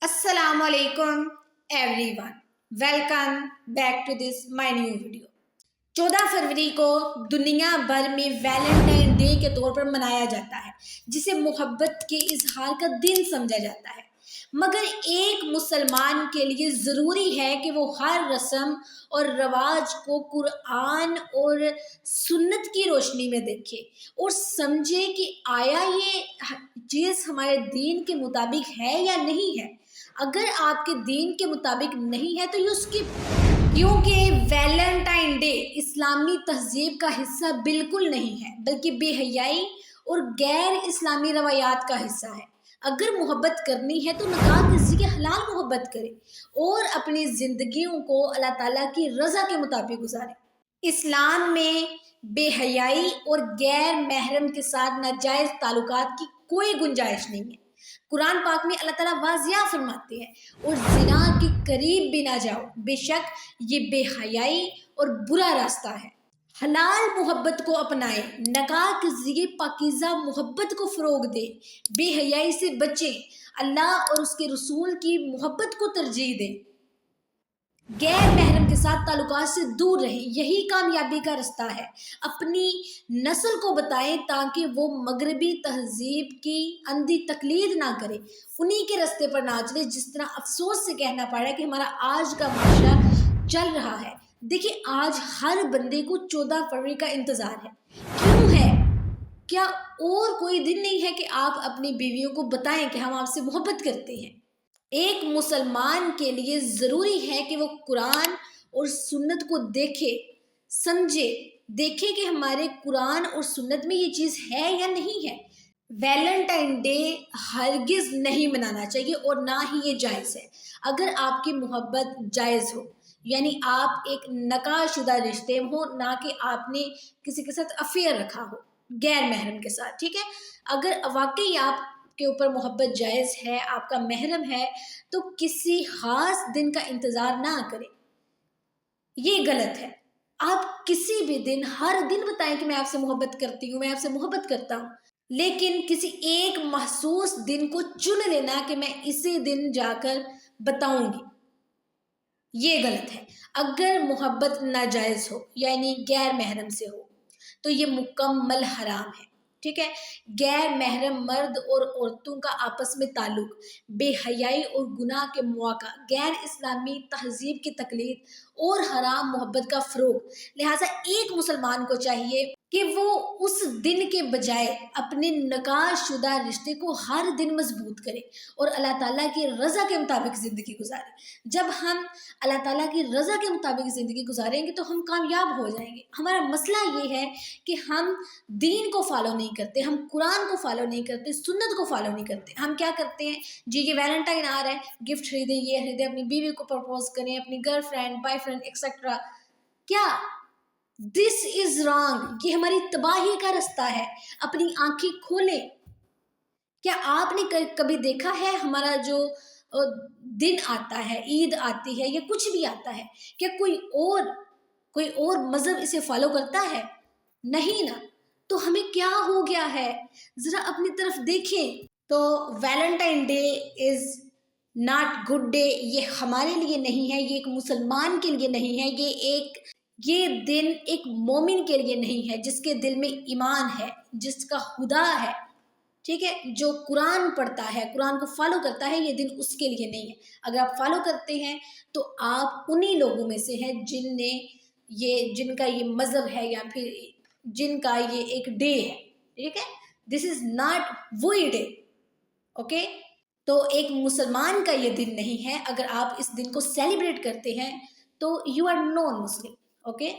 Assalamu alaikum everyone. Welcome back to this my new video. 14 फरवरी को दुनिया भर में वैलेंटाइन डे के तौर पर मनाया जाता है, जिसे मोहब्बत के इजहार का दिन समझा जाता है। मगर एक मुसलमान के लिए ज़रूरी है कि वो हर रस्म और रवाज को कुरान और सुन्नत की रोशनी में देखे और समझे कि आया ये चीज़ हमारे दीन के मुताबिक है या नहीं है। अगर आपके दीन के मुताबिक नहीं है तो ये उसकी, क्योंकि वैलेंटाइन डे इस्लामी तहजीब का हिस्सा बिल्कुल नहीं है, बल्कि बेहयाई और गैर इस्लामी रवायात का हिस्सा है। अगर मोहब्बत करनी है तो निकाह किसी के हलाल मोहब्बत करे और अपनी ज़िंदगियों को अल्लाह ताला की रज़ा के मुताबिक गुजारे। इस्लाम में बेहयाई और गैर महरम के साथ नाजायज़ ताल्लुकात की कोई गुंजाइश नहीं है। कुरान पाक में अल्लाह ताला वाज़िया फरमाते हैं, और ज़िना के करीब भी ना जाओ, बेशक ये बेहयाई और बुरा रास्ता है। हलाल मोहब्बत को अपनाएं, निकाह के ज़रिए पाकीज़ा मोहब्बत को फ़रोग दें, बेहयाई से बचें, अल्लाह और उसके रसूल की मोहब्बत को तरजीह दें, गैर महरम के साथ ताल्लुकात से दूर रहें। यही कामयाबी का रास्ता है। अपनी नस्ल को बताएं ताकि वो मगरबी तहजीब की अंधी तकलीद ना करे, उन्हीं के रास्ते पर ना चले। जिस तरह अफसोस से कहना पड़ रहा है कि हमारा आज का माशरा चल रहा है। देखिए, आज हर बंदे को 14 फरवरी का इंतज़ार है। क्यों है? क्या और कोई दिन नहीं है कि आप अपनी बीवियों को बताएं कि हम आपसे मोहब्बत करते हैं? एक मुसलमान के लिए ज़रूरी है कि वो कुरान और सुन्नत को देखे, समझे, देखे कि हमारे कुरान और सुन्नत में ये चीज़ है या नहीं है। वैलेंटाइन डे हरगिज़ नहीं मनाना चाहिए और ना ही ये जायज़ है। अगर आपकी मोहब्बत जायज़ हो, यानी आप एक निकाहशुदा रिश्ते में हो, ना कि आपने किसी के साथ अफेयर रखा हो गैर महरम के साथ, ठीक है। अगर वाकई आप के ऊपर मोहब्बत जायज़ है, आपका महरम है, तो किसी ख़ास दिन का इंतज़ार ना करें, ये गलत है। आप किसी भी दिन, हर दिन बताएं कि मैं आपसे मोहब्बत करती हूँ, मैं आपसे मोहब्बत करता हूँ, लेकिन किसी एक महसूस दिन को चुन लेना कि मैं इसी दिन जाकर बताऊँगी, ये गलत है। अगर मोहब्बत नाजायज़ हो, यानी गैर महरम से हो, तो ये मुकम्मल हराम है, ठीक है। गैर महरम मर्द और औरतों का आपस में ताल्लुक, बेहयाई और गुनाह के मौका, गैर इस्लामी तहजीब की तकलीद और हराम मोहब्बत का फ़रोग। लिहाजा एक मुसलमान को चाहिए कि वो उस दिन के बजाय अपने निकाहशुदा रिश्ते को हर दिन मजबूत करे और अल्लाह ताला की रज़ा के मुताबिक ज़िंदगी गुजारे। जब हम अल्लाह ताला की रज़ा के मुताबिक ज़िंदगी गुजारेंगे तो हम कामयाब हो जाएंगे। हमारा मसला ये है कि हम दीन को फॉलो नहीं करते, हम कुरान को फॉलो नहीं करते, सुन्नत को फॉलो नहीं करते। हम क्या करते हैं जी, ये वैलेंटाइन आ रहा है, गिफ्ट खरीदें, ये खरीदें, अपनी बीवी को प्रपोज करें, अपनी गर्लफ्रेंड, बॉयफ्रेंड एक्सेट्रा। क्या दिस इज रॉन्ग? ये हमारी तबाही का रास्ता है। अपनी आंखें खोलें। क्या आपने कभी देखा है हमारा जो दिन आता है, ईद आती है या कुछ भी आता है, क्या कोई और मजहब इसे फॉलो करता है? नहीं ना। तो हमें क्या हो गया है, जरा अपनी तरफ देखें। तो Valentine day is not good day, ये हमारे लिए नहीं है, ये एक मुसलमान के लिए नहीं है, ये दिन एक मोमिन के लिए नहीं है, जिसके दिल में ईमान है, जिसका खुदा है, ठीक है, जो कुरान पढ़ता है, कुरान को फॉलो करता है। ये दिन उसके लिए नहीं है। अगर आप फॉलो करते हैं तो आप उन्हीं लोगों में से हैं जिनका ये मज़हब है या फिर जिनका ये एक डे है, ठीक है। दिस इज़ नॉट वही डे, ओके। तो एक मुसलमान का ये दिन नहीं है। अगर आप इस दिन को सेलिब्रेट करते हैं तो you are non Muslim, okay.